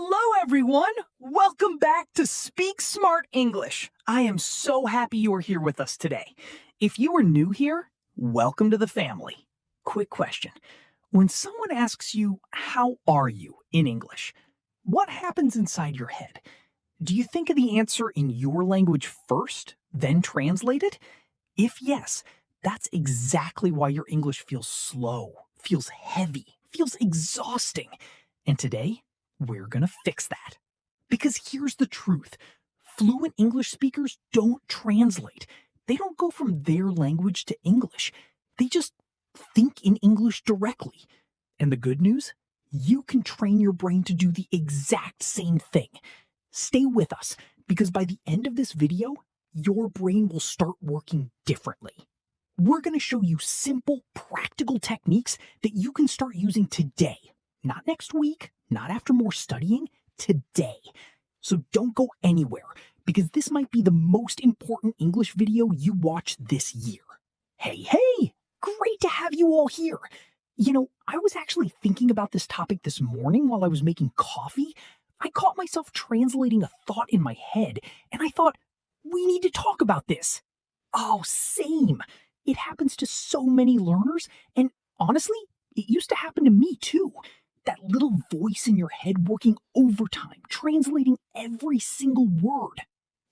Hello, everyone. Welcome back to Speak Smart English. I am so happy you are here with us today. If you are new here, welcome to the family. Quick question. When someone asks you, "How are you?" in English, what happens inside your head? Do you think of the answer in your language first, then translate it? If yes, that's exactly why your English feels slow, feels heavy, feels exhausting. And today, we're going to fix that. Because here's the truth. Fluent English speakers don't translate. They don't go from their language to English. They just think in English directly. And the good news? You can train your brain to do the exact same thing. Stay with us, because by the end of this video, your brain will start working differently. We're going to show you simple, practical techniques that you can start using today. Not next week, not after more studying, today. So don't go anywhere, because this might be the most important English video you watch this year. Hey, great to have you all here. You know, I was actually thinking about this topic this morning while I was making coffee. I caught myself translating a thought in my head, and I thought, we need to talk about this. Oh, same. It happens to so many learners, and honestly, it used to happen to me too. That little voice in your head working overtime, translating every single word.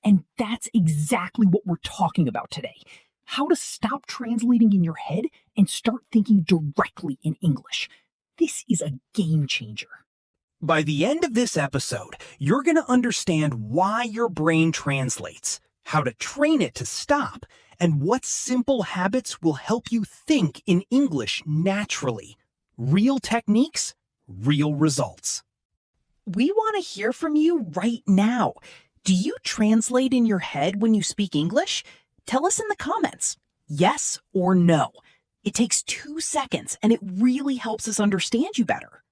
And that's exactly what we're talking about today. How to stop translating in your head and start thinking directly in English. This is a game changer. By the end of this episode, you're going to understand why your brain translates, how to train it to stop, and what simple habits will help you think in English naturally. Real techniques, real results. We want to hear from you right now. Do you translate in your head when you speak English? Tell us in the comments, yes or no. It takes 2 seconds, and it really helps us understand you better.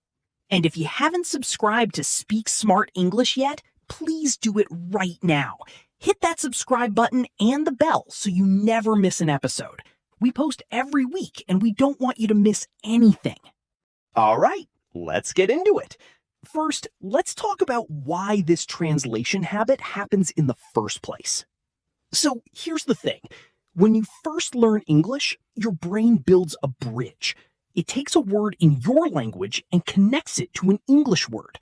And if you haven't subscribed to Speak Smart English yet, please do it right now. Hit that subscribe button and the bell so you never miss an episode. We post every week, and we don't want you to miss anything. All right, let's get into it. First, let's talk about why this translation habit happens in the first place. So here's the thing. When you first learn English, your brain builds a bridge. It takes a word in your language and connects it to an English word.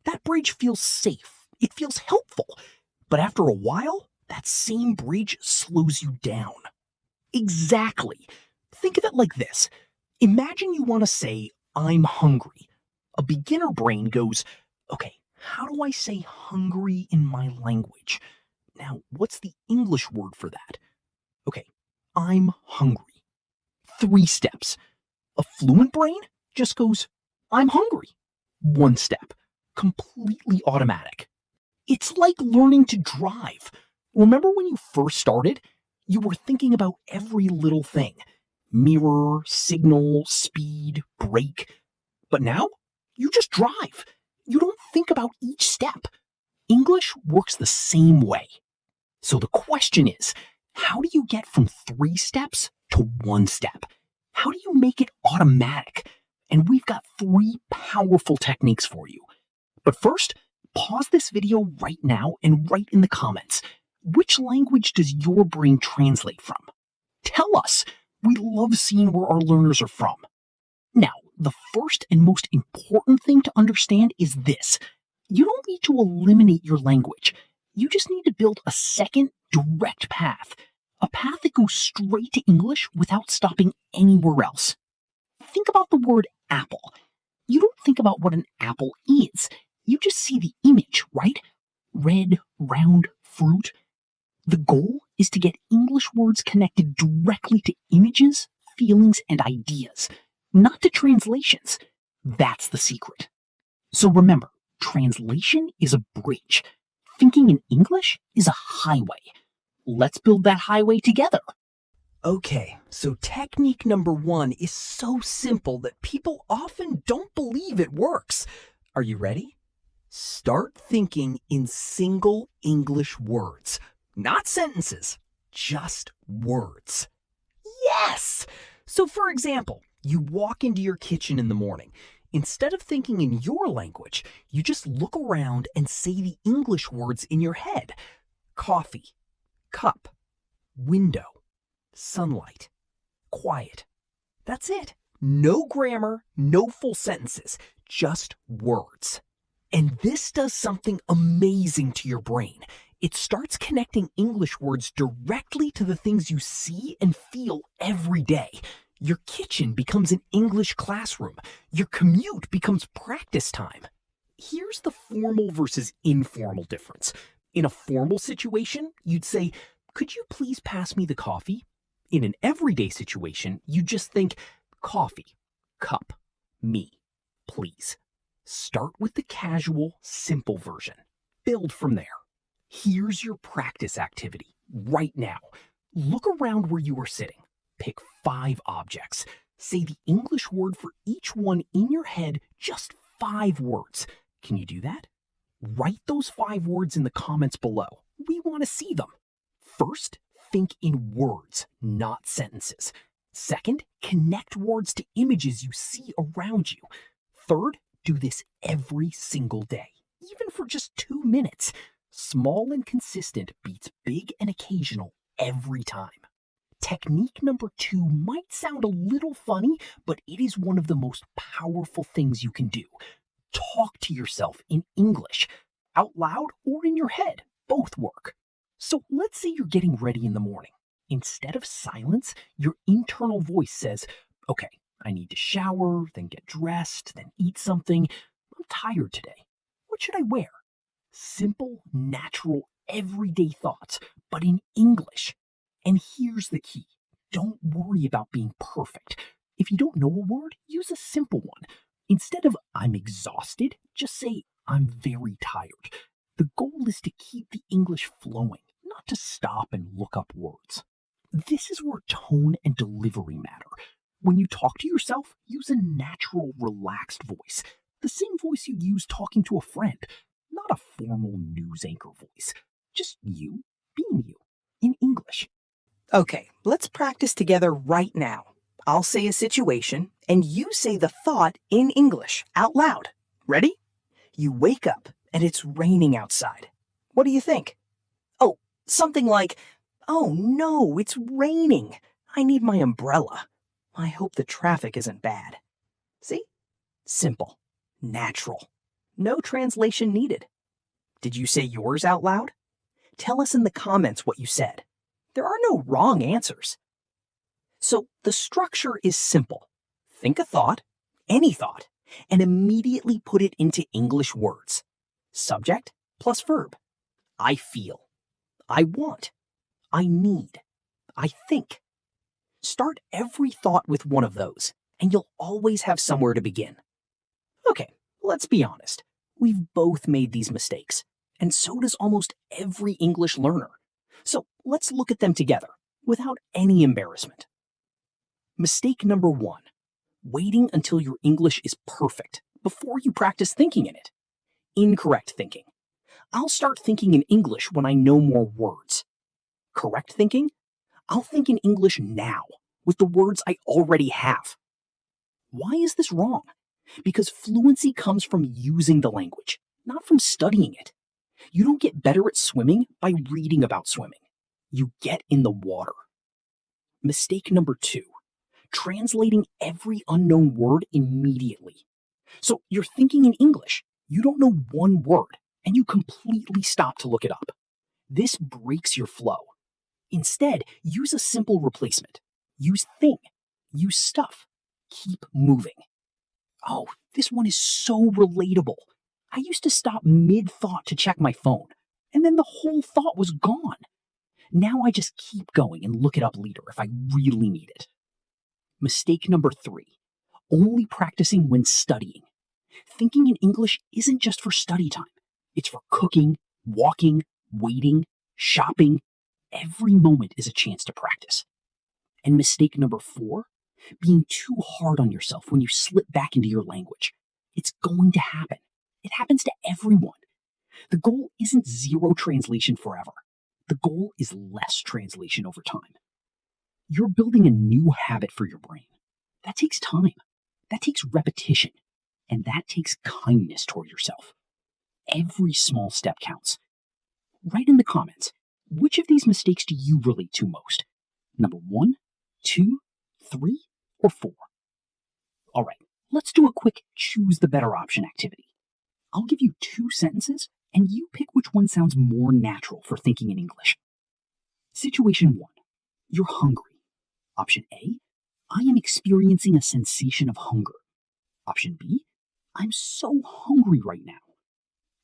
That bridge feels safe. It feels helpful. But after a while, that same bridge slows you down. Exactly. Think of it like this. Imagine you want to say, "I'm hungry." A beginner brain goes, okay, how do I say hungry in my language? Now, what's the English word for that? Okay, I'm hungry. 3 steps. A fluent brain just goes, "I'm hungry." 1 step. Completely automatic. It's like learning to drive. Remember when you first started? You were thinking about every little thing. Mirror, signal, speed, brake. But now, you just drive. You don't think about each step. English works the same way. So the question is, how do you get from 3 steps to 1 step? How do you make it automatic? And we've got 3 powerful techniques for you. But first, pause this video right now and write in the comments, which language does your brain translate from? Tell us. We love seeing where our learners are from. Now, the first and most important thing to understand is this. You don't need to eliminate your language. You just need to build a second direct path. A path that goes straight to English without stopping anywhere else. Think about the word apple. You don't think about what an apple is. You just see the image, right? Red, round, fruit. The goal is to get English words connected directly to images, feelings, and ideas, not to translations. That's the secret. So remember, translation is a bridge. Thinking in English is a highway. Let's build that highway together. Okay, so technique number 1 is so simple that people often don't believe it works. Are you ready? Start thinking in single English words, not sentences, just words. Yes! So for example, you walk into your kitchen in the morning. Instead of thinking in your language, you just look around and say the English words in your head. Coffee, cup, window, sunlight, quiet. That's it. No grammar, no full sentences, just words. And this does something amazing to your brain. It starts connecting English words directly to the things you see and feel every day. Your kitchen becomes an English classroom. Your commute becomes practice time. Here's the formal versus informal difference. In a formal situation, you'd say, "Could you please pass me the coffee?" In an everyday situation, you just think, coffee, cup, me, please. Start with the casual, simple version. Build from there. Here's your practice activity right now. Look around where you are sitting. Pick 5 objects. Say the English word for each one in your head, just 5 words. Can you do that? Write those 5 words in the comments below. We want to see them. First, think in words, not sentences. Second, connect words to images you see around you. Third, do this every single day, even for just 2 minutes. Small and consistent beats big and occasional every time. Technique number 2 might sound a little funny, but it is one of the most powerful things you can do. Talk to yourself in English, out loud or in your head. Both work. So let's say you're getting ready in the morning. Instead of silence, your internal voice says, "Okay, I need to shower, then get dressed, then eat something. I'm tired today. What should I wear?" Simple, natural, everyday thoughts, but in English. And here's the key. Don't worry about being perfect. If you don't know a word, use a simple one. Instead of "I'm exhausted," just say "I'm very tired." The goal is to keep the English flowing, not to stop and look up words. This is where tone and delivery matter. When you talk to yourself, use a natural, relaxed voice. The same voice you'd use talking to a friend, not a formal news anchor voice. Just you being you in English. Okay, let's practice together right now. I'll say a situation, and you say the thought in English out loud. Ready? You wake up, and it's raining outside. What do you think? Oh, something like, "Oh no, it's raining. I need my umbrella. I hope the traffic isn't bad." See? Simple. Natural. No translation needed. Did you say yours out loud? Tell us in the comments what you said. There are no wrong answers. So the structure is simple. Think a thought, any thought, and immediately put it into English words. Subject plus verb. I feel. I want. I need. I think. Start every thought with one of those, and you'll always have somewhere to begin. Okay, let's be honest. We've both made these mistakes, and so does almost every English learner. So let's look at them together, without any embarrassment. Mistake number 1. Waiting until your English is perfect before you practice thinking in it. Incorrect thinking. I'll start thinking in English when I know more words. Correct thinking? I'll think in English now, with the words I already have. Why is this wrong? Because fluency comes from using the language, not from studying it. You don't get better at swimming by reading about swimming. You get in the water. Mistake number 2. Translating every unknown word immediately. So you're thinking in English, you don't know one word, and you completely stop to look it up. This breaks your flow. Instead, use a simple replacement. Use thing. Use stuff. Keep moving. Oh, this one is so relatable. I used to stop mid-thought to check my phone, and then the whole thought was gone. Now I just keep going and look it up later if I really need it. Mistake number 3. Only practicing when studying. Thinking in English isn't just for study time. It's for cooking, walking, waiting, shopping. Every moment is a chance to practice. And mistake number 4, being too hard on yourself when you slip back into your language. It's going to happen. It happens to everyone. The goal isn't zero translation forever. The goal is less translation over time. You're building a new habit for your brain. That takes time. That takes repetition. and that takes kindness toward yourself. Every small step counts. Write in the comments, which of these mistakes do you relate to most? Number 1, 2, 3, or 4? All right, let's do a quick choose the better option activity. I'll give you 2 sentences, and you pick which one sounds more natural for thinking in English. Situation 1. You're hungry. Option A, I am experiencing a sensation of hunger. Option B, I'm so hungry right now.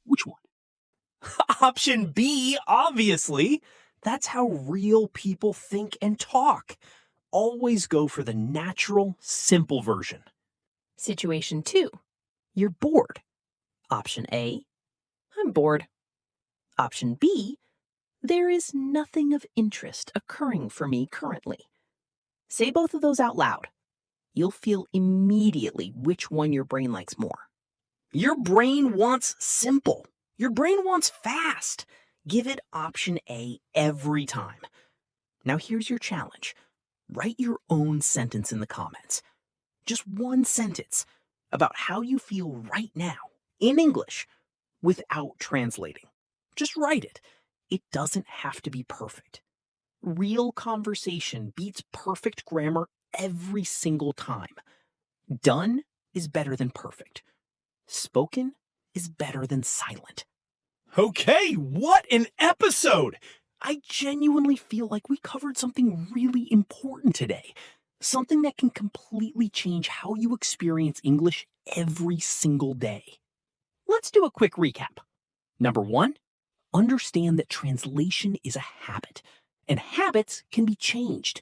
Which one? Option B, obviously. That's how real people think and talk. Always go for the natural, simple version. Situation 2. You're bored. Option A, I'm bored. Option B, there is nothing of interest occurring for me currently. Say both of those out loud. You'll feel immediately which one your brain likes more. Your brain wants simple. Your brain wants fast. Give it option A every time. Now here's your challenge. Write your own sentence in the comments. Just one sentence about how you feel right now in English without translating. Just write it. It doesn't have to be perfect. Real conversation beats perfect grammar every single time. Done is better than perfect. Spoken is better than silent. Okay, what an episode! I genuinely feel like we covered something really important today. Something that can completely change how you experience English every single day. Let's do a quick recap. Number 1, understand that translation is a habit, and habits can be changed.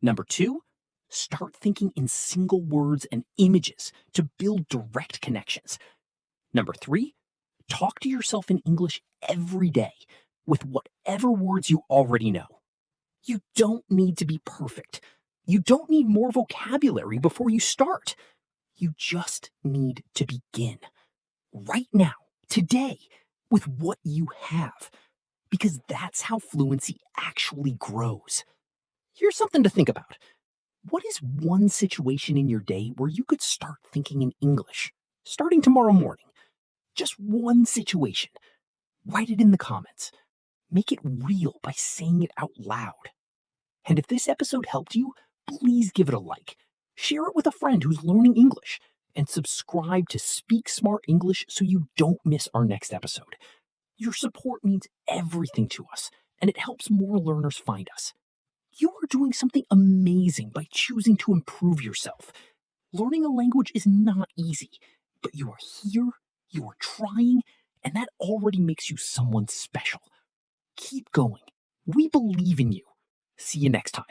Number 2, start thinking in single words and images to build direct connections. Number 3, talk to yourself in English every day with whatever words you already know. You don't need to be perfect. You don't need more vocabulary before you start. You just need to begin. Right now, today, with what you have. Because that's how fluency actually grows. Here's something to think about. What is one situation in your day where you could start thinking in English, starting tomorrow morning? Just one situation. Write it in the comments. Make it real by saying it out loud. And if this episode helped you, please give it a like. Share it with a friend who's learning English. And subscribe to Speak Smart English so you don't miss our next episode. Your support means everything to us, and it helps more learners find us. You are doing something amazing by choosing to improve yourself. Learning a language is not easy, but you are here, you are trying, and that already makes you someone special. Keep going. We believe in you. See you next time.